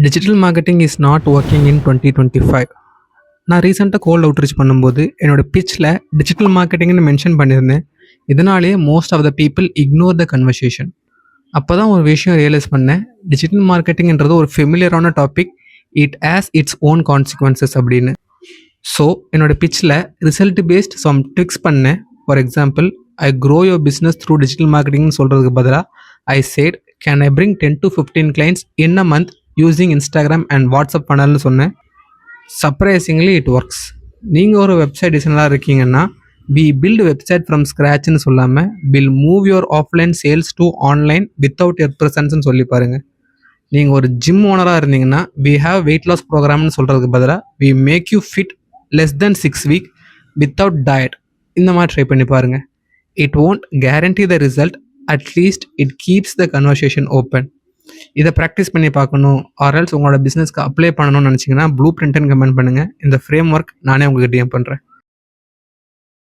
Digital marketing is not working in 2025. நான் ரீசெண்டாக gold outreach பண்ணும்போது என்னோட பிச்சில் டிஜிட்டல் மார்க்கெட்டிங்னு மென்ஷன் பண்ணியிருந்தேன். இதனாலேயே most of the people ignore the conversation. அப்போ தான் ஒரு விஷயம் ரியலைஸ் பண்ணேன், டிஜிட்டல் மார்க்கெட்டிங்ன்றது ஒரு ஃபெமிலியரான topic, it has its own consequences அப்படின்னு. ஸோ என்னோட பிச்சில் ரிசல்ட் பேஸ்ட் சம் ட்ரிக்ஸ் பண்ணேன். For example, I grow your business through digital மார்க்கெட்டிங்னு சொல்கிறதுக்கு பதிலாக I said can I bring 10 to 15 clients in a month using Instagram and WhatsApp பண்ணலன்னு சொன்னேன். Surprisingly it works. நீங்கள் ஒரு வெப்சைட் டிசைனராக இருக்கீங்கன்னா வி பில்ட் வெப்சைட் ஃப்ரம் ஸ்க்ராட்ச்னு சொல்லாமல் will move your offline sales to online without your ப்ரெசன்ஸ்னு சொல்லி பாருங்கள். நீங்கள் ஒரு ஜிம் ஓனராக இருந்தீங்கன்னா வி ஹாவ் வெயிட் லாஸ் ப்ரோக்ராம்னு சொல்கிறதுக்கு பதிலாக we make you fit less than 6 weeks without diet. இந்த மாதிரி ட்ரை பண்ணி பாருங்கள். It won't guarantee the result, at least it keeps the conversation open. இதை ப்ராக்டிஸ் பண்ணி பார்க்கணும் ஆர்எல்ஸ் உங்களோட பிஸ்னஸ்க்கு அப்ளை பண்ணணும்னு நினச்சிங்கன்னா ப்ளூ பிரிண்ட்னு கமெண்ட் பண்ணுங்கள். இந்த ஃப்ரேம் ஒர்க் நானே உங்களுக்கு டிஎம் பண்ணுறேன்.